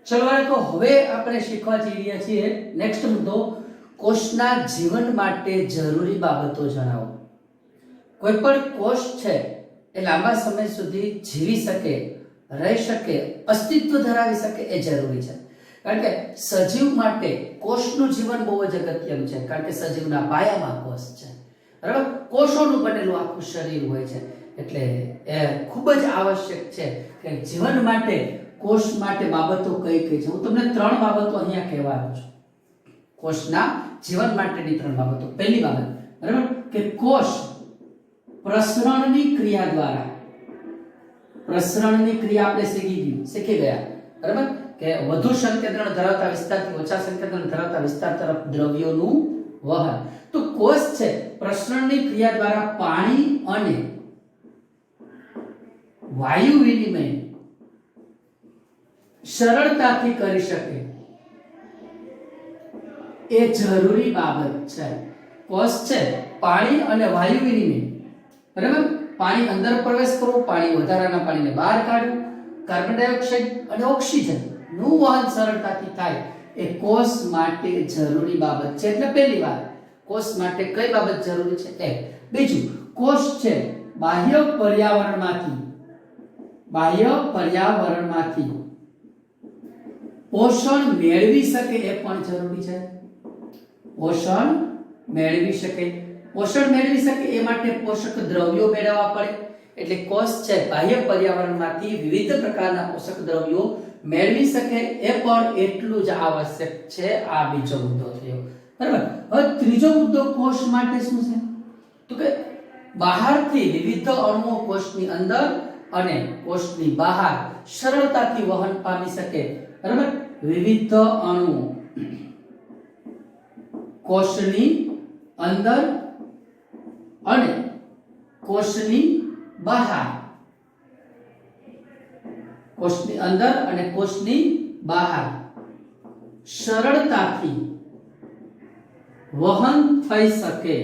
ચલો તો હવે આપણે શીખવા જઈ રહ્યા છીએ નેક્સ્ટ મુદ્દો, કોષના જીવન માટે જરૂરી બાબતો જણાવો. કોઈ પણ કોષ છે એ લાંબા સમય સુધી જીવી શકે, રહી શકે, અસ્તિત્વ ધરાવી શકે એ જરૂરી છે. કારણ કે સજીવ માટે કોષનું જીવન બહુ જ અગત્યનું છે. કારણ કે સજીવના પાયામાં કોષ છે, બરાબર. કોષોનું બનેલું આખું શરીર હોય છે, એટલે એ ખૂબ જ આવશ્યક છે કે જીવન માટે કોષ માટે બાબતો કઈ કઈ છે. હું તમને 3 બાબતો અહીંયા કહેવાનો છું. કોષના જીવન માટેની 3 બાબતો. પહેલી બાબત, બરાબર, કે કોષ પ્રસરણની ક્રિયા દ્વારા, પ્રસરણની ક્રિયા આપણે શીખી ગયા, બરાબર, કે વધુ સંકેન્દ્રણ ધરાવતા વિસ્તારથી ઓછા સંકેન્દ્રણ ધરાવતા વિસ્તાર તરફ દ્રવ્યોનું વહન. તો કોષ છે પ્રસરણની ક્રિયા દ્વારા પાણી અને વાયુ વિનિમય સરળતાથી કરી શકે એ જરૂરી બાબત છે. કોષ છે પાણી અને વાયુ વિનિમય, બરાબર, પાણી અંદર પ્રવેશ કરવો, પાણી વધારાના પાણીને બહાર કાઢવું, કાર્બન ડાયોક્સાઇડ અને ઓક્સિજન નું વહન સરળતાથી થાય એ કોષ માટે જરૂરી બાબત છે. એટલે પહેલી વાત, કોષ માટે કઈ બાબત જરૂરી છે એ. બીજું, કોષ છે બાહ્ય પર્યાવરણમાંથી પોષણ મેળવી શકે એ પણ જરૂરી છે. પોષણ મેળવી શકે એ માટે પોષક દ્રવ્યો મેળવવા પડે. એટલે કોષ છે બાહ્ય પર્યાવરણમાંથી વિવિધ પ્રકારના પોષક દ્રવ્યો મેળવી શકે એ પણ એટલું જ આવશ્યક છે. આ બીજો મુદ્દો થયો, બરાબર. હવે ત્રીજો મુદ્દો કોષ માટે શું છે? તો કે બહારથી વિવિધ અણુઓ કોષની અંદર અને કોષની બહાર સરળતાથી વહન પામી શકે, બરાબર. વિવિધ અણુઓ કોષની અંદર અને કોષની બહાર, કોષની અંદર અને કોષની બહાર સરળતાથી વહન થઈ શકે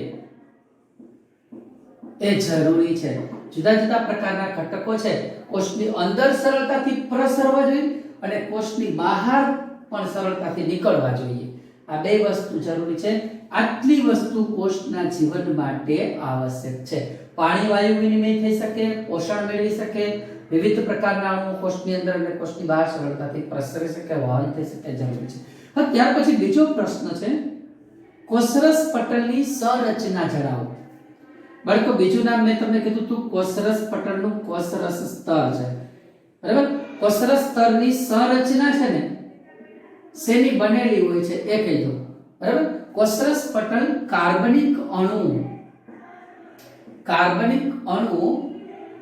એ જરૂરી છે. જુદા જુદા પ્રકારના ઘટકો છે કોષની અંદર સરળતાથી પ્રસરવા જોઈએ અને કોષની બહાર પણ સરળતાથી નીકળવા જોઈએ. આ બે વસ્તુ જરૂરી છે. આટલી વસ્તુ કોષના જીવન માટે આવશ્યક છે. પાણી વાયુ વિનિમય થઈ શકે, પોષણ મેળવી શકે, વિવિધ પ્રકારના અણુઓ કોષની અંદર અને કોષની બહાર સરળતાથી પ્રસરી શકે, વહન થઈ શકે, જરૂરી છે. હવે ત્યાર પછી બીજો પ્રશ્ન છે, કોષરસ પટલની સંરચના જણાવો. બાળકો, બીજું નામ મેં તમને કીધું હતું, કોષરસ પટલનું કોષરસ સ્તર છે, બરાબર. કોષરસ સ્તરની સંરચના છે ને શેની બનેલી હોય છે એ કહી દો, બરાબર. કોષરસ પટલ કાર્બનિક અણુ,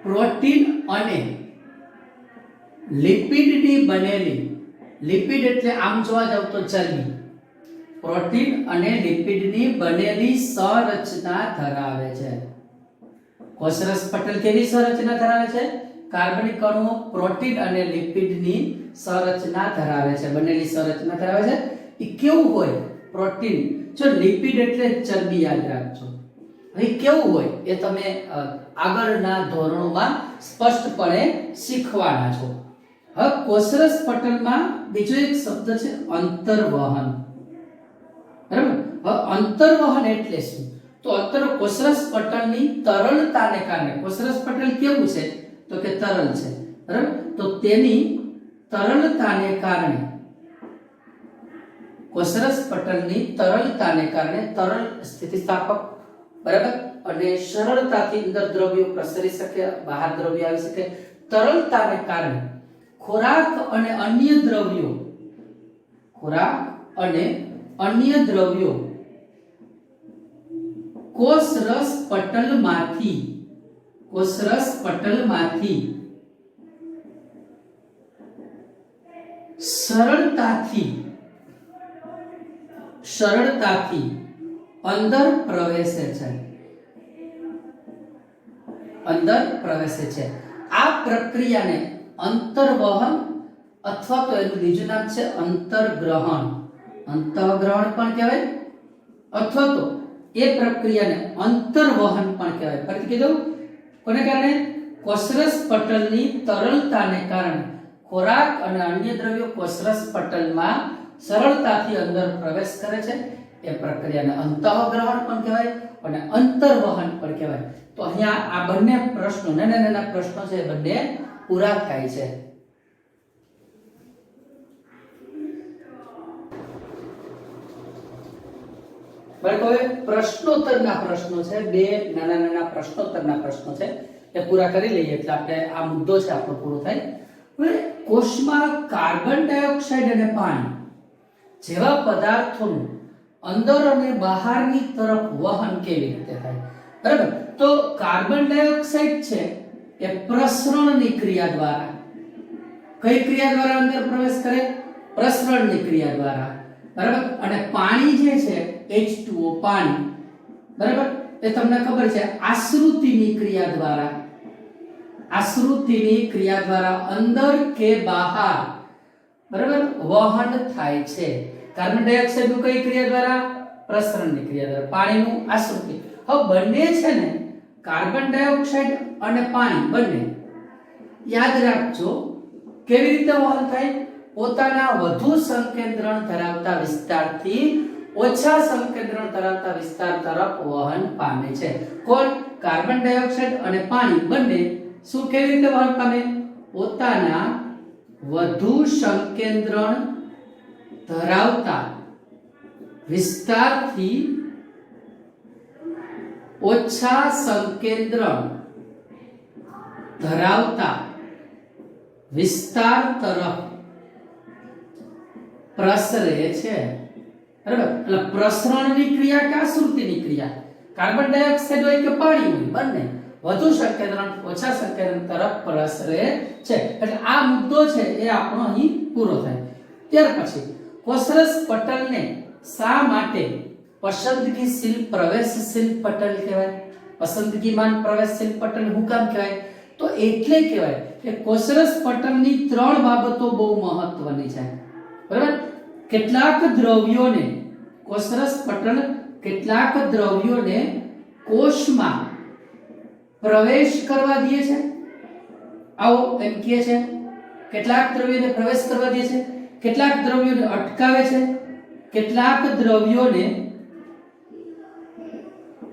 પ્રોટીન અને લિપિડની બનેલી, લિપિડ એટલે આમ જોવા જાવ તો ચરબી, પ્રોટીન અને લિપિડની બનેલી સંરચના ધરાવે છે. કોષરસ પટલ કેવી સંરચના ધરાવે છે? કાર્બનિક અણુઓ, પ્રોટીન અને લિપિડની સંરચના ધરાવે છે, બનેલી સંરચના ધરાવે છે. એ કેવું હોય? પ્રોટીન, જો લિપિડ એટલે ચરબી, યાદ રાખજો. હવે કેવું હોય એ તમે આગળના ધોરણોમાં સ્પષ્ટપણે શીખવાના છો. હવે કોષરસ પટલમાં બીજો એક શબ્દ છે અંતર્વહન, બરાબર. હવે અંતર્વહન એટલે શું? તો કોષરસ પટલની તરલતાને કારણે, કોષરસ પટલ કેવું છે તો કે તરલ છે, બરાબર. તો તેની તરલતાને કારણે, કોષરસ પટલની તરલતાને કારણે, તરલ સ્થિતિસ્થાપક, બરાબર, અને સરળતાથી અંદર દ્રવ્યો પ્રસરી શકે, બહાર દ્રવ્યો આવી શકે. તરલતાને કારણે ખોરાક અને અન્ય દ્રવ્યો કોષરસ પટલમાંથી સરળતાથી અંદર પ્રવેશે છે. આ પ્રક્રિયાને અંતર્વહન અથવા તો એનું બીજું નામ છે અંતર્ગ્રહણ પણ કહેવાય, અથવા તો એ પ્રક્રિયાને અંતર્વહન પણ કહેવાય. ફરીથી કીધું, કોને કારણે? કોષરસ પટલની તરલતાને કારણે ખોરાક અને અન્ય દ્રવ્યો કોષરસ પટલમાં સરળતાથી અંદર પ્રવેશ કરે છે એ પ્રક્રિયાને અંતઃગ્રહણ પણ કહેવાય અને અંતર્વહન પણ કહેવાય. તો અહીંયા આ બંને પ્રશ્નો નાના નાના પ્રશ્નો છે એ બંને પૂરા થાય છે. હવે પ્રશ્નોત્તરના પ્રશ્નો છે, બે નાના નાના પ્રશ્નોત્તરના પ્રશ્નો છે એ પૂરા કરી લઈએ એટલે આપણે આ મુદ્દો છે આપણો પૂરો થાય. હવે કોષમાં કાર્બન ડાયોક્સાઇડ અને પાણી જેવા પદાર્થોનું અંદર અને બહારની તરફ વહન કેવી રીતે થાય? બરાબર. તો કાર્બન ડાયોક્સાઇડ છે એ પ્રસરણની ક્રિયા દ્વારા, કઈ ક્રિયા દ્વારા અંદર પ્રવેશ કરે? પ્રસરણની ક્રિયા દ્વારા. બરાબર. અને પાણી જે છે H2O પાણી, બરાબર, એ તમને ખબર છે આશ્રુતિની ક્રિયા દ્વારા, આશ્રુતિની ક્રિયા દ્વારા અંદર કે બહાર, બરાબર, વહન થાય છે. કાર્બન ડાયોક્સાઇડ નું કઈ ક્રિયા દ્વારા? પ્રસરણની ક્રિયા દ્વારા. પાણીનું આશ્રુતિ. હવે બંને છે ને, કાર્બન ડાયોક્સાઇડ અને પાણી બંને યાદ રાખજો કેવી રીતે વહન થાય? પોતાના વધુ સંકેન્દ્રણ ધરાવતા વિસ્તારથી ઓછા સંકેન્દ્રણ ધરાવતા વિસ્તાર તરફ વહન પામે છે. કોણ? કાર્બન ડાયોક્સાઇડ અને પાણી બંને શું કેવી રીતે વહન પામે? પોતાના વધુ સંકેન્દ્રણ ધરાવતા વિસ્તારથી ઓછા સંકેન્દ્રણ ધરાવતા વિસ્તાર તરફ પ્રસરે છે. બરાબર. એટલે પ્રસરણની ક્રિયા કે આશ્રુતિની ક્રિયા? કાર્બન ડાયોક્સાઇડ હોય કે પાણી હોય, બંને વધુ સંકેન્દ્રણ ઓછા સંકેન્દ્રણ તરફ પ્રસરે છે. એટલે આ મુદ્દો છે એ આપણો અહીં પૂરો થાય. ત્યાર પછી કોષરસ પટલને શા માટે પસંદગીશીલ પ્રવેશશીલ પટલ કહેવાય? પસંદગીમાન પ્રવેશશીલ પટલ શું કામ કહેવાય? તો એટલે કહેવાય કે કોષરસ પટલની ત્રણ બાબતો બહુ મહત્વની છે. બરાબર. કેટલાક દ્રવ્યોને કોષરસ પટલ કેટલાક દ્રવ્યોને કોષમાં પ્રવેશ કરવા દે છે. આવો એમ કહે છે. કેટલાક દ્રવ્યોને પ્રવેશ કરવા દે છે, કેટલાક દ્રવ્યોને અટકાવે છે, કેટલાક દ્રવ્યોને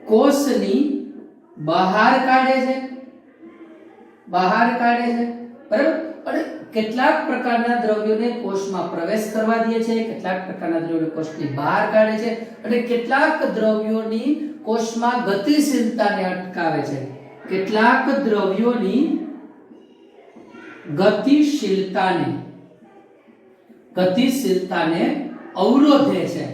કોષની બહાર કાઢે છે, બહાર કાઢે છે. બરાબર. અને કેટલાક પ્રકારના દ્રવ્યોને કોષમાં પ્રવેશ કરવા દે છે, કેટલાક પ્રકારના દ્રવ્યોને કોષની બહાર કાઢે છે અને કેટલાક દ્રવ્યોની કોષમાં ગતિશીલતાને અટકાવે છે. કેટલાક દ્રવ્યોની ગતિશીલતાને અવરોધે છે.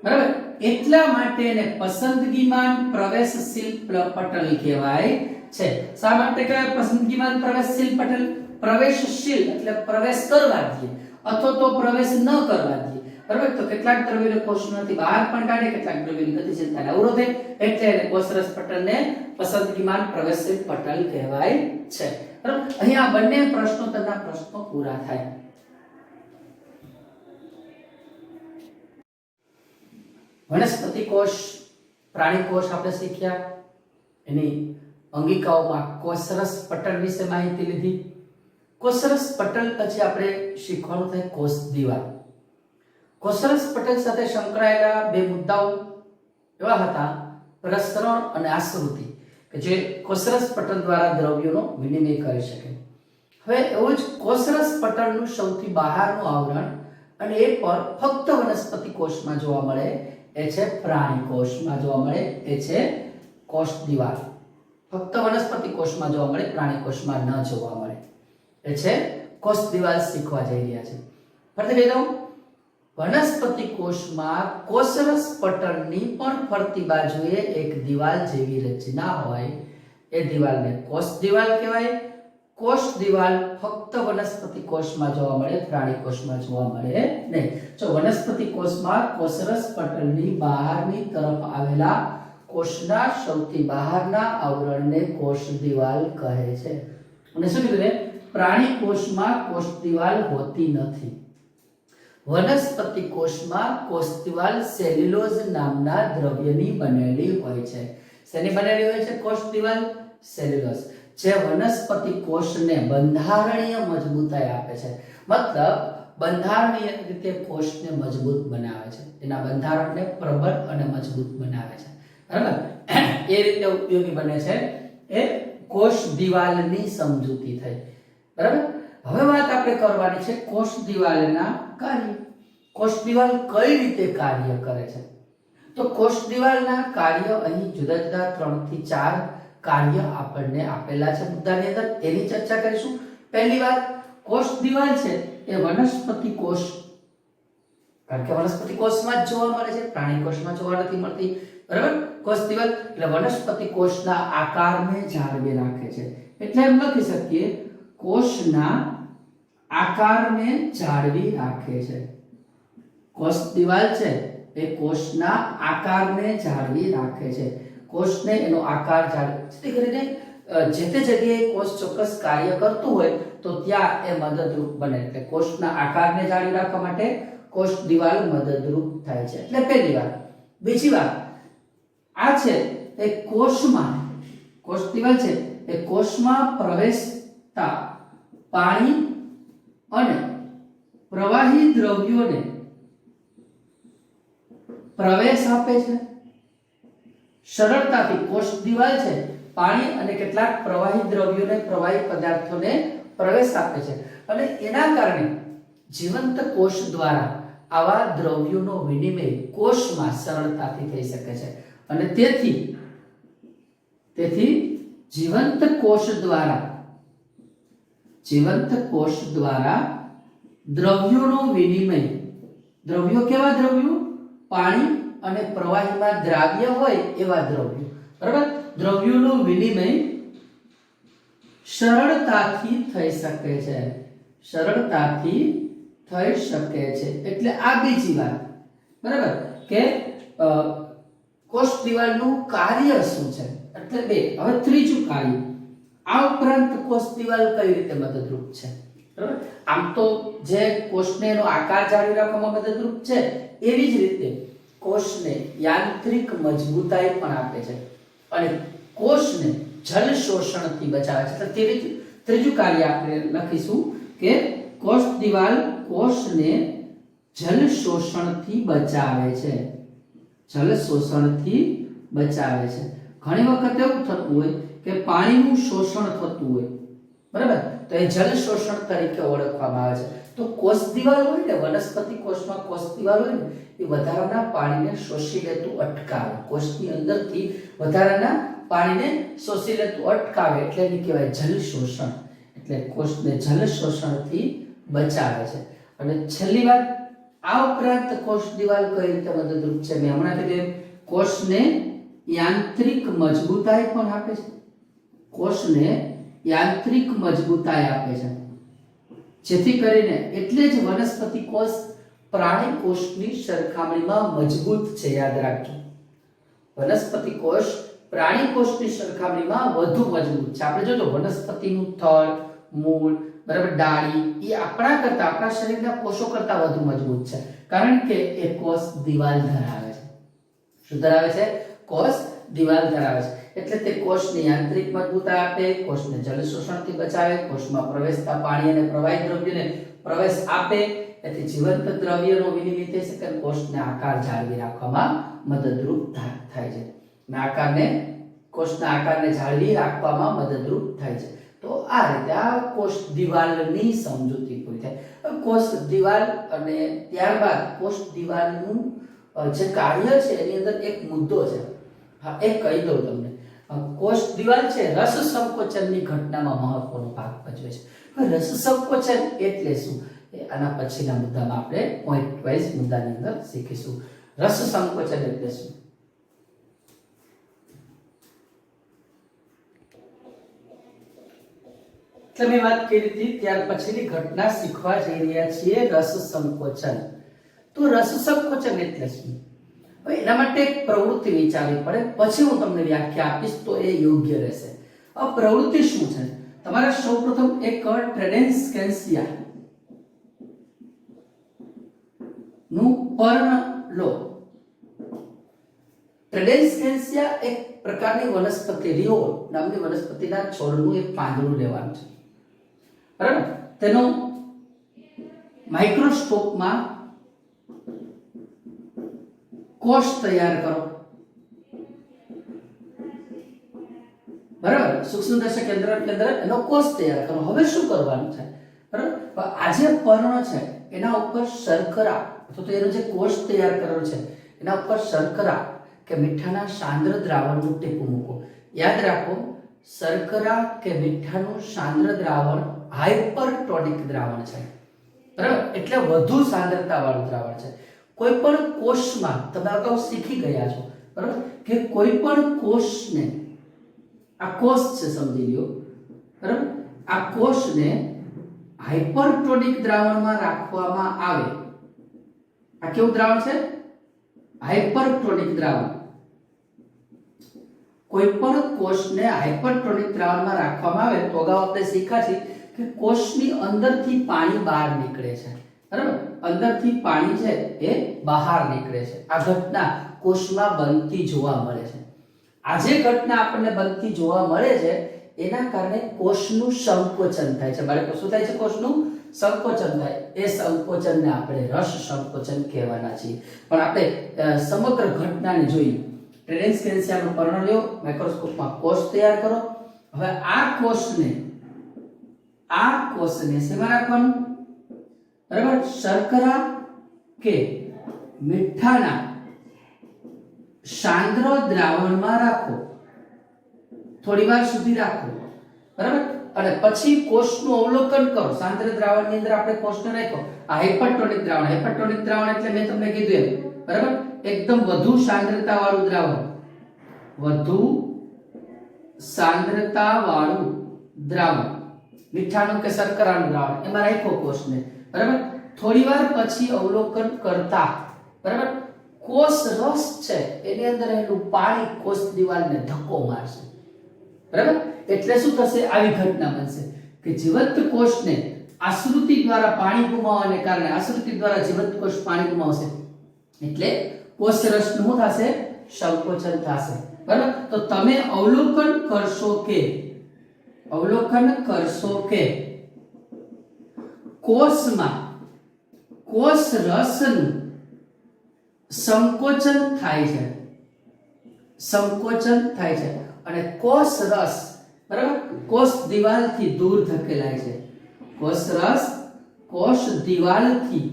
બરાબર. એટલા માટે એને પસંદગીમાન પ્રવેશશીલ પટલ કહેવાય છે. શા માટે કહેવાય પસંદગીમાન પ્રવેશશીલ પટલ? પ્રવેશશીલ એટલે પ્રવેશ કરવા દે અથવા તો પ્રવેશ ન કરવા દે. બરાબર. તો કેટલાક દ્રવ્યોને કોષમાંથી બહાર પણ કાઢે, કેટલાક દ્રવ્યોની ગતિશીલતાને અવરોધે, એટલે એને કોષરસ પટલને પસંદગીમાન પ્રવેશશીલ પટલ કહેવાય છે. બરાબર. અહીંયા બંને પ્રશ્નોત્તરના પ્રશ્નો પૂરા થાય. વનસ્પતિ કોષ, પ્રાણી કોષ આપણે શીખ્યા. એની અંગિકાઓમાં કોષરસ પટલ વિશે માહિતી લીધી. કોષરસ પટલ પછી આપણે શીખવાનું થાય કોષ દિવાલ. કોષરસ પટલ સાથે સંકળાયેલા બે મુદ્દાઓ એવા હતા પ્રસરણ અને આશ્રુતિ, કે જે કોષરસ પટલ દ્વારા દ્રવ્યોનો વિનિમય કરી શકે. હવે એવું જ કોષરસ પટલનું સૌથી બહારનું આવરણ અને એ પણ ફક્ત વનસ્પતિ કોષમાં જોવા મળે એ છે પ્રાણી કોષમાં જોવા મળે એ છે કોષ દિવાલ. ફક્ત વનસ્પતિ કોષમાં જોવા મળે, પ્રાણી કોષમાં ન જોવા મળે એ છે કોષ દિવાલ શીખવા જઈ રહ્યા છે. ફરીથી કહી દઉં, વનસ્પતિ કોષમાં કોષરસ પટલની પણ ફરતી બાજુએ એક દિવાલ જેવી રચના હોય એ દિવાલને કોષ દિવાલ કહેવાય. કોષ દિવાલ ફક્ત વનસ્પતિ કોષમાં જોવા મળે, પ્રાણી કોષમાં જોવા મળે નહીં. જો વનસ્પતિ કોષમાં કોષરસ પટલની બહારની તરફ આવેલા કોષના સૌથી બહારના આવરણને કોષ દિવાલ કહે છે. અને શું કીધું? પ્રાણી કોષમાં કોષ દિવાલ હોતી નથી. વનસ્પતિ કોષમાં કોષ દિવાલ સેલ્યુલોઝ નામના દ્રવ્યની બનેલી હોય છે. શેની બનેલી હોય છે કોષ દિવાલ? સેલ્યુલોઝ. જે વનસ્પતિ કોષને બંધારણીય મજબૂતાઈ આપે છે, મતલબ બંધારણીય રીતે કોષને મજબૂત બનાવે છે, એના બંધારણને પ્રબળ અને મજબૂત બનાવે છે, બરાબર. એ રીતે ઉપયોગી બને છે એ કોષ દિવાલની સમજૂતી થઈ, બરાબર. હવે વાત આપણે કરવાની છે કોષ દિવાલના કાર્ય. કોષ દિવાલ કઈ રીતે કાર્ય કરે છે? તો કોષ દિવાલના કાર્ય અહીં જુદા જુદા 3 થી 4 કાર્ય આપણને આપેલા છે મુદ્દાની અંદર, એની ચર્ચા કરીશું. પહેલી વાત, કોષ દિવાલ છે એ વનસ્પતિ કોષ, કારણ કે વનસ્પતિ કોષમાં જ જોવા મળે છે, પ્રાણી કોષમાં જોવા નથી મળતી, બરાબર. કોષ દિવાલ એટલે વનસ્પતિ કોષના આકારને જાળવી રાખે છે, એટલે એમ લખી શકીએ કોષના આકારને જાળવી રાખે છે. કોષ દિવાલ છે એ કોષના આકારને જાળવી રાખે છે, કોષને એનો આકાર જાળવી, જેથી કરીને જે તે જગ્યાએ કોષ ચોક્કસ કાર્ય કરતું હોય તો ત્યાં એ મદદરૂપ બને. એટલે કોષના આકારને જાળવી રાખવા માટે કોષ દિવાલ મદદરૂપ થાય છે, એટલે પહેલી વાત. બીજી વાત, આ છે એ કોષમાં, કોષ દિવાલ છે એ કોષમાં પ્રવેશતા પાણી અને પ્રવાહી દ્રવ્યોને પ્રવેશ આપે છે. સરળતાથી કોષ દિવાલ છે પાણી અને કેટલાક પ્રવાહી દ્રવ્યોને, પ્રવાહી પદાર્થોને પ્રવેશ આપે છે, અને એના કારણે જીવંત કોષ દ્વારા આવા દ્રવ્યોનો વિનિમય કોષમાં સરળતાથી થઈ શકે છે, અને તેથી જીવંત કોષ દ્વારા દ્રવ્યોનો વિનિમય, દ્રવ્યો કેવા દ્રવ્યો? પાણી અને પ્રવાહીમાં દ્રાવ્ય હોય એવા દ્રવ્યો, બરાબર. દ્રવ્યોનો વિનિમય સરળતાથી થઈ શકે છે, સરળતાથી થઈ શકે છે, એટલે આ બીજી વાત, બરાબર, કે કોષ દિવાલનું કાર્ય શું છે, એટલે બે. હવે ત્રીજું કાર્ય, આ ઉપરાંત કોષ દિવાલ કઈ રીતે મદદરૂપ છે, બરાબર. આમ તો જે કોષને એનો આકાર જાળવી રાખવામાં મદદરૂપ છે, એવી જ રીતે કોષને યાંત્રિક મજબૂતાઈ પણ આપે છે, અને કોષને જલ શોષણથી બચાવે છે. એટલે ત્રીજું કાર્ય આપણે લખીશું કે કોષ દિવાલ કોષને જલ શોષણથી બચાવે છે, જલ શોષણથી બચાવે છે. ઘણી વખત એવું થતું હોય કે પાણીનું શોષણ થતું હોય, બરાબર, તો એ જલ શોષણ તરીકે ઓળખવામાં આવે છે. તો કોષ દિવાલ હોય ને, વનસ્પતિ કોષમાં કોષ દિવાલ હોય ને, એ વધારાના પાણીને શોષી લેતું અટકાવે, કોષની અંદરથી વધારાના પાણીને શોષી લેતું અટકાવે, એટલે એને કહેવાય જલ શોષણ. એટલે કોષને જલ શોષણથી બચાવે છે. અને છેલ્લી વાત, આ ઉપરાંત કોષ દિવાલ કઈ રીતે મદદરૂપ છે? મેં હમણાં કીધું કોષને યાંત્રિક મજબૂતાઈ પણ આપે છે, કોષને યાંત્રિક મજબૂતાઈ આપે છે, જેથી કરીને એટલે જ વનસ્પતિ કોષ પ્રાણી કોષની સરખામણીમાં મજબૂત છે. યાદ રાખજો, વનસ્પતિ કોષ પ્રાણી કોષની સરખામણીમાં વધુ મજબૂત છે. આપણે જોજો વનસ્પતિનું થડ, મૂળ, બરાબર, ડાળી એ આપણા કરતા, આપણા શરીરના કોષો કરતા વધુ મજબૂત છે, કારણ કે એ કોષ દિવાલ ધરાવે છે. શું ધરાવે છે? કોષ દિવાલ ધરાવે છે. એટલે તે કોષને યાંત્રિક મજબૂતાઈ આપે, કોષને જલ શોષણથી બચાવે, કોષમાં પ્રવેશતા પાણી અને પ્રવાહી દ્રવ્યોને પ્રવેશ આપે, એથી જીવંત દ્રવ્યનો વિનિમય થઈ શકે, કોષને આકાર જાળવી રાખવામાં મદદરૂપ થાય છે. કોષના આકારને જાળવી રાખવામાં મદદરૂપ થાય છે. તો આ રીતે આ કોષ દિવાલની સમજૂતી પૂરી થાય. કોષ દિવાલ અને ત્યારબાદ કોષ દિવાલનું જે કાર્ય છે એની અંદર એક મુદ્દો છે, હા એ કહી દઉં તમને. કોષ દિવાલ છે રસ સંકોચનની ઘટનામાં મહત્વનો ભાગ ભજવે છે. રસ સંકોચન એટલે શું એ આના પછીના મુદ્દામાં આપણે પોઈન્ટ વાઇઝ મુદ્દાની અંદર શીખીશું. રસ સંકોચન એટલે શું? તમે વાત કરી હતી ત્યાર પછીની ઘટના શીખવા જઈ રહ્યા છીએ રસ સંકોચન. તો રસ સંકોચન એટલે શું? હવે એના માટે એક પ્રવૃત્તિ વિચારવી પડે, પછી હું તમને વ્યાખ્યા આપીશ તો એ યોગ્ય રહેશે. આ પ્રવૃત્તિ શું છે? તમારે સૌપ્રથમ એક ટ્રેડેન્સકેન્સિયા નું પર્ણ લો. ટ્રેડેન્સકેન્સિયા એક પ્રકારની વનસ્પતિ રિયોલ નામની વનસ્પતિના છોડનું એક પાંદડું લેવાનું છે, બરાબર. તેનો માઇક્રોસ્કોપમાં કોષ તૈયાર કરો, બરાબર. સૂક્ષ્મદર્શક યંત્રની અંદર એનો કોષ તૈયાર કરો. હવે શું કરવાનું છે, બરાબર. આ જે પર્ણ છે એના ઉપર શર્કરા અથવા તો એનો જે કોષ તૈયાર કરેલો છે એના ઉપર શર્કરા કે મીઠાના સાંદ્ર દ્રાવણનું ટીપું મૂકો. યાદ રાખો, શર્કરા કે મીઠાનું સાંદ્ર દ્રાવણ હાઇપરટોનિક દ્રાવણ છે, બરાબર. એટલે વધુ સાંદ્રતા વાળું દ્રાવણ છે. કોઈ પણ કોષમાં તમે અગાઉ શીખી ગયા છો, બરાબર, કે કોઈ પણ કોષને, આ કોષ છે સમજી લ્યો, બરાબર, આ કોષને હાઇપરટોનિક દ્રાવણમાં રાખવામાં આવે. આ કેવું દ્રાવણ છે? હાઇપરટોનિક દ્રાવણ. કોઈ પણ કોષને હાઇપરટોનિક દ્રાવણમાં રાખવામાં આવે તો અગાઉ આપણે શીખ્યા છે કે કોષની અંદરથી પાણી બહાર નીકળે છે, બરાબર. અંદરથી પાણી છે એ બહાર નીકળે છે. આ ઘટના કોષમાં બનતી જોવા મળે છે. આ જે ઘટના આપણને બનતી જોવા મળે છે એના કારણે કોષનું સંકોચન થાય છે. બાળકો, શું થાય છે? કોષનું સંકોચન થાય. એ સંકોચનને આપણે રસ સંકોચન કહેવાના છીએ. પણ આપણે સમગ્ર ઘટનાને જોઈએ. ટ્રેડેન્સકેન્સિયાનું પર્ણ લ્યો, માઇક્રોસ્કોપમાં કોષ તૈયાર કરો. હવે આ કોષને શેમાં રાખવાનું, બરાબર? શર્કરા કે મીઠાના સાંદ્ર દ્રાવણમાં રાખો, થોડી વાર સુધી રાખો, બરાબર. અને પછી કોષનું અવલોકન કરો. સાંદ્ર દ્રાવણની અંદર આપણે કોષને રાખ્યો. આ હાઇપરટોનિક દ્રાવણ, હાઇપરટોનિક દ્રાવણ એટલે મેં તમને કીધું એમ, બરાબર, એકદમ વધુ સાંદ્રતા વાળું દ્રાવણ, વધુ સાંદ્રતા વાળું દ્રાવણ, મીઠાનું કે શર્કરાનું દ્રાવણ, એમાં રાખ્યો કોષને, બરાબર. થોડી વાર પછી અવલોકન કરતા, બરાબર, કોષ રસ છે એની અંદર રહેલું પાણી કોષ દિવાલને ધક્કો મારશે, બરાબર. એટલે શું થશે? આવી ઘટના બનશે કે જીવંત કોષને આશ્રુતિ દ્વારા પાણી ગુમાવવાને કારણે, આશ્રુતિ દ્વારા જીવંત કોષ પાણી ગુમાવશે એટલે કોષ રસનું શું થશે? સંકોચન થશે, બરાબર. તો તમે અવલોકન કરશો કે કોષમાં કોષ રસનું સંકોચન થાય છે અને કોષ રસ, બરાબર, કોષ દિવાલથી દૂર ધકેલાય છે. કોષ રસ કોષ દિવાલથી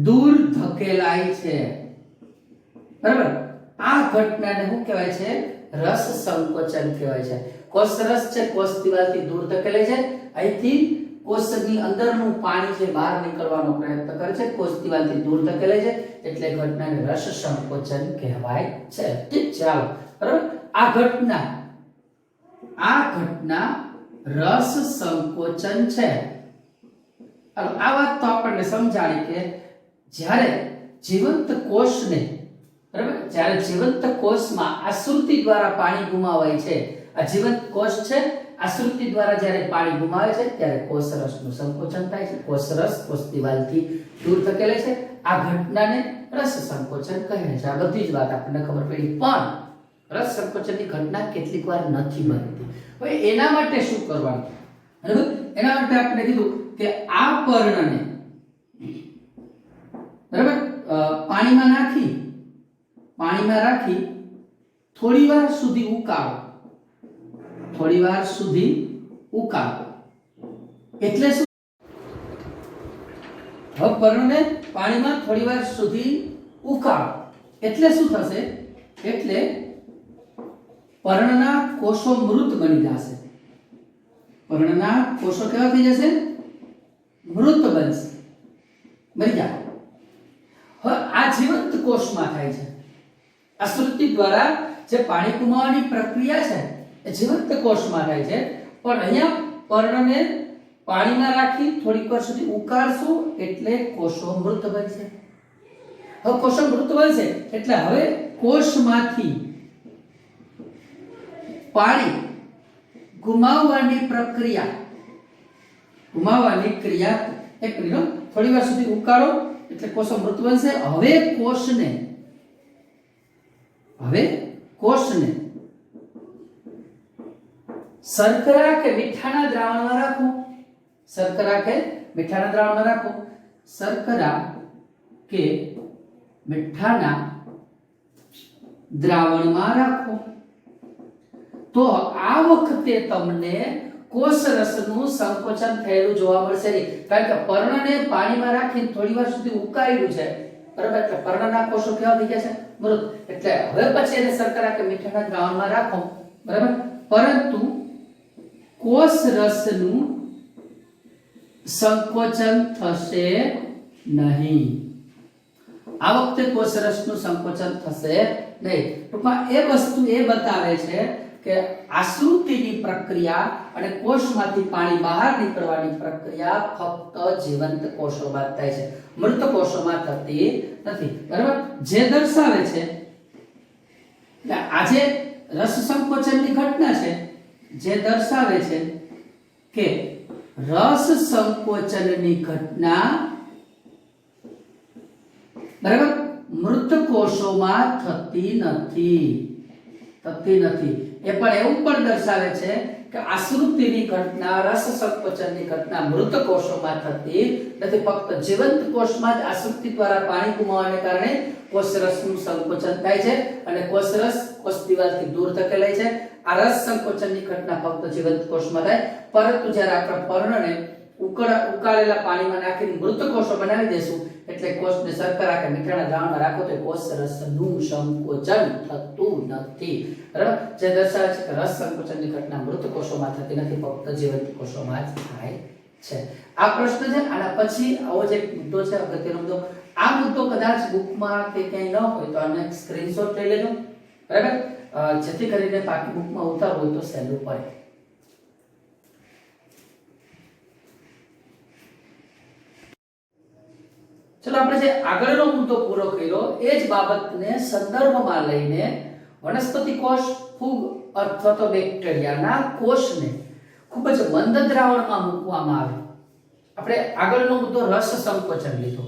દૂર ધકેલાય છે, બરાબર. આ ઘટનાને શું કહેવાય છે? રસ સંકોચન કહેવાય છે. કોષ રસ છે કોષ દિવાલથી દૂર ધકેલે છે. અહીંથી કોષની અંદરનું પાણી છે બહાર નીકળવાનો પ્રયત્ન કરે છે, કોષ દિવાલથી દૂર ધકેલે છે, એટલે ઘટનાને રસ સંકોચન કહેવાય છે. ઠીક છે, ચાલો, બરાબર. આ ઘટના રસ સંકોચન છે. આ વાત તો આપણને સમજાણી કે જ્યારે જીવંત કોષને, બરાબર, જ્યારે જીવંત કોષમાં આશ્રુતિ દ્વારા પાણી ગુમાવાય છે, આ જીવંત કોષ છે, આશ્રુતિ દ્વારા જ્યારે પાણી ગુમાવે છે ત્યારે કોષ રસનું સંકોચન થાય છે. કોષ રસ કોષ દિવાલથી દૂર ધકેલે છે. આ ઘટનાને રસ સંકોચન કહે છે. આ બધી જ વાત આપણને ખબર પડી. પણ રસ સંકોચનની ઘટના કેટલીક વાર નથી બનતી. હવે એના માટે શું કરવાનું, બરાબર? એના માટે આપણે કીધું કે આ પર્ણને, બરાબર, પાણીમાં રાખી થોડી વાર સુધી ઉકાળો. એટલે શું? હવે પર્ણને પાણીમાં થોડી વાર સુધી ઉકાળો એટલે શું થશે? એટલે પર્ણના કોષો મૃત બની જશે. પર્ણના કોષો કેવા થઈ જશે? મૃત બનશે, મરી જાય. હવે આ જીવંત કોષમાં થાય છે. આશ્રુતિ દ્વારા જે પાણી ગુમાવવાની પ્રક્રિયા છે એ જીવંત કોષમાં થાય છે. પણ અહીંયા પર્ણને પાણીમાં રાખી થોડીક વાર સુધી ઉકાળશું એટલે કોષો મૃત બનશે. હવે કોષો મૃત બનશે એટલે હવે કોષમાંથી પાણી ગુમાવવાની ક્રિયા એક મિનિટ, થોડી વાર સુધી ઉકાળો એટલે કોષો મૃત બનશે. હવે હવે કોષને શર્કરા કે મીઠાના દ્રાવણમાં રાખો, શર્કરા કે મીઠાના દ્રાવણમાં રાખો, શર્કરા કે મીઠાના દ્રાવણમાં રાખો, તો આ વખતે તમને કોષરસનું સંકોચન થયેલું જોવા મળશે નહીં, કારણ કે પર્ણને પાણીમાં રાખીને થોડી વાર સુધી ઉકાળ્યું છે, બરાબર? એટલે પર્ણના કોષો કેવા થઈ ગયા છે? મૃત. એટલે હવે પછી એને શર્કરા કે મીઠાના દ્રાવણમાં રાખો, બરાબર? પરંતુ કોષરસનું સંકોચન થશે નહીં. આ વખતે કોષરસનું સંકોચન થશે નહીં. ટૂંકમાં એ વસ્તુ એ બતાવે છે કે આશ્રુતિની પ્રક્રિયા અને કોષમાંથી પાણી બહાર નીકળવાની પ્રક્રિયા ફક્ત જીવંત કોષોમાં થાય છે, મૃત કોષોમાં થતી નથી, બરાબર? જે દર્શાવે છે કે આજે રસ સંકોચનની ઘટના છે, જે દર્શાવે છે કે રસ સંકોચનની ઘટના, બરાબર, મૃત કોષોમાં થતી નથી. એ પણ એવું પણ દર્શાવે છે કે આશ્રુતિની ઘટના, રસ સંકોચનની ઘટના મૃત કોષોમાં થતી નથી, ફક્ત જીવંત કોષમાં જ આશ્રુતિ દ્વારા પાણી ગુમાવવાને કારણે કોષરસનું સંકોચન થાય છે અને કોષરસ કોષ દિવાલથી દૂર ધકેલાય છે. આ રસ સંકોચનની ઘટના ફક્ત જીવંત કોષમાં થાય, પરંતુ જ્યારે આપણે પર્ણને ઉકાળેલા પાણીમાં નાખીને મૃત કોષો બનાવી દેશું, એટલે કોષને શર્કરા કે મીઠાના દ્રાવણમાં રાખો તો કોષરસનું સંકોચન થતું નથી, બરાબર? જે દર્શાવે છે કે રસ સંકોચનની ઘટના મૃત કોષોમાં થતી નથી, ફક્ત જીવંત કોષોમાં જ થાય છે. આ પ્રશ્ન છે. આના પછી આવો જે મુદ્દો છે, અગત્યનો મુદ્દો, આ મુદ્દો કદાચ બુકમાં કે ક્યાંય ન હોય તો આને સ્ક્રીનશોટ લઈ લેજો, બરાબર? જેથી કરીને પાકી બુકમાં ઉતારવું હોય તો સહેલું પડે. ચલો આપણે જે આગળનો મુદ્દો પૂરો કર્યો એ જ બાબતને સંદર્ભમાં લઈને વનસ્પતિ કોષ, ફૂગ અથવા તો બેક્ટેરિયાના કોષને ખૂબ જ મંદ દ્રાવણમાં મૂકવામાં આવે. આપણે આગળનો મુદ્દો રસ સંકોચન લીધો,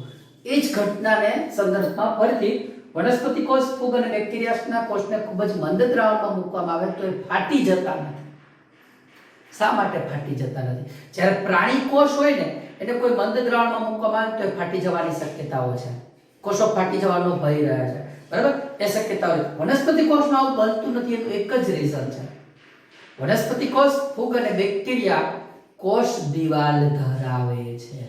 એ જ ઘટનાને સંદર્ભમાં ફરીથી વનસ્પતિ કોષ, ફૂગ અને બેક્ટેરિયાના કોષને ખૂબ જ મંદ દ્રાવણમાં મૂકવામાં આવે તો એ ફાટી જતા નથી. શા માટે ફાટી જતા નથી? જ્યારે પ્રાણી કોષ હોય ને એને કોઈ મંદ દ્રાવણમાં મૂકવામાં આવે તો એ ફાટી જવાની શક્યતાઓ છે, કોષો ફાટી જવાનો ભય રહે છે, બરાબર? એ શક્યતાઓ છે. વનસ્પતિ કોષમાં આવું બનતું નથી, એનું એક જ રીઝન છે. વનસ્પતિ કોષ, ફૂગ અને બેક્ટેરિયા કોષ દિવાલ ધરાવે છે.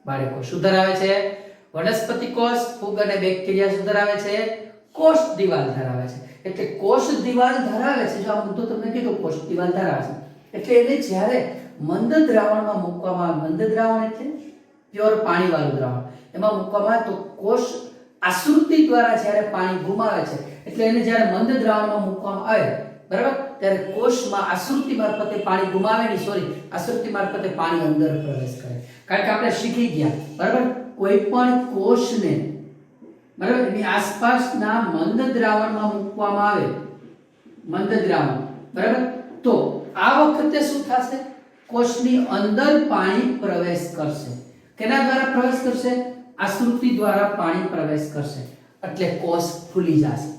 બાળકો શું ધરાવે છે? વનસ્પતિ કોષ, ફૂગ અને બેક્ટેરિયા શું ધરાવે છે? કોષ દિવાલ ધરાવે છે. એટલે કોષ દિવાલ ધરાવે છે. જો આ મુદ્દો તમને કીધું કોષ દિવાલ ધરાવે છે, એટલે એને જ્યારે મંદ દ્રાવણમાં મૂકવામાં આવે, મંદ દ્રાવણ એટલે પ્યોર પાણી વાળું દ્રાવણ, એમાં મૂકવામાં આવે તો કોષ આશ્રુતિ દ્વારા જ્યારે પાણી ગુમાવે છે, એટલે એને જ્યારે મંદ દ્રાવણમાં મૂકવામાં આવે, બરાબર, ત્યારે કોષમાં આશ્રુતિ મારફતે પાણી ગુમાવે નહીં, આશ્રુતિ મારફતે પાણી અંદર પ્રવેશ કરે. કારણ કે આપણે શીખી ગયા, બરાબર, કોઈ પણ કોષને, બરાબર, એની આસપાસના મંદ દ્રાવણમાં મૂકવામાં આવે, મંદ દ્રાવણ, બરાબર, તો આ વખતે શું થશે? કોષની અંદર પાણી પ્રવેશ કરશે. કેના દ્વારા પ્રવેશ કરશે? આશ્રુતિ દ્વારા પાણી પ્રવેશ કરશે, એટલે કોષ ફૂલી જશે.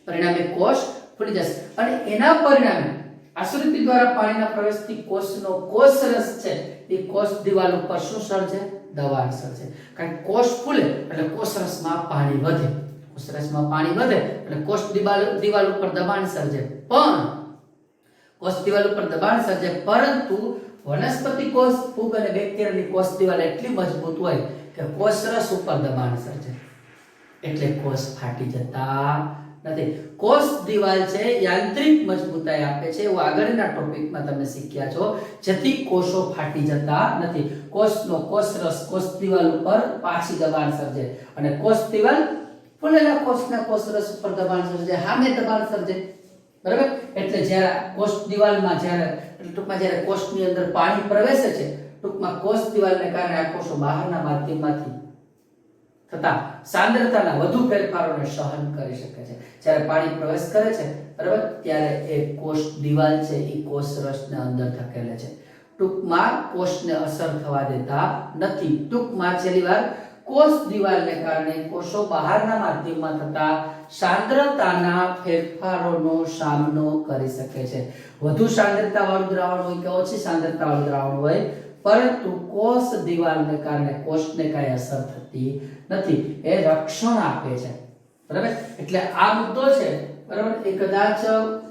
પરિણામે કોષ ફૂલી જશે અને એના પરિણામે આશ્રુતિ દ્વારા પાણીના પ્રવેશથી કોષનો કોષરસ છે એ કોષ દિવાલ ઉપર શું સર્જે? દબાણ સર્જે. કારણ કે કોષ ફૂલે એટલે કોષરસમાં પાણી વધે, કોષરસમાં પાણી વધે એટલે કોષ દિવાલ ઉપર દબાણ સર્જે. પણ કોષ દિવાલ ઉપર દબાણ સર્જે, પરંતુ વનસ્પતિ કોષ, ફૂગ અને બેક્ટેરિયાની કોષ દિવાલ એટલી મજબૂત હોય કે કોષરસ ઉપર દબાણ સર્જે, એટલે કોષ ફાટી જતા નથી. કોષ દિવાલ છે યાંત્રિક મજબૂતાઈ આપે છે, એવું આગળના ટોપિકમાં તમે શીખ્યા છો, જેથી કોષો ફાટી જતા નથી. કોષનો કોષરસ કોષ દિવાલ ઉપર પાછી દબાણ સર્જે અને કોષ દિવાલ ફૂલેલા કોષના કોષરસ ઉપર દબાણ સર્જે, સામે દબાણ સર્જે, બરાબર? એટલે જ્યારે કોષ દિવાલમાં ટૂંકમાં જ્યારે કોષની અંદર પાણી પ્રવેશે છે, ટૂંકમાં કોષ દિવાલને કારણે આ કોષો બહારના માધ્યમમાંથી થતા સાંદ્રતાના વધુ ફેરફારોને સહન કરી શકે છે. જ્યારે પાણી પ્રવેશ કરે છે, બરાબર, ત્યારે એ કોષ દિવાલ છે એ કોષરસને અંદર ધકેલે છે. ટૂંકમાં કોષને અસર થવા દેતા નથી. ટૂંકમાં છેલ્લી વાર કોષ દિવાલને કારણે કોષો બહારના માધ્યમમાં થતા સાંદ્રતાના ફેરફારોનો સામનો કરી શકે છે. વધુ સાંદ્રતાવાળું દ્રાવણ હોય કે ઓછી સાંદ્રતાવાળું દ્રાવણ હોય, પરંતુ કોષ દિવાલને કારણે કોષને કઈ અસર થતી નથી, એ રક્ષણ આપે છે. બરાબર, એટલે આ મુદ્દો છે. બરાબર, એ કદાચ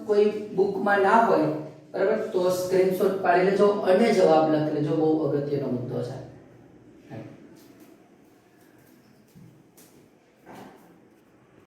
કોઈ બુકમાં ના હોય, બરાબર, તો સ્ક્રીનશોટ પાડી લેજો અને જવાબ લખી લેજો. બહુ અગત્યનો મુદ્દો છે.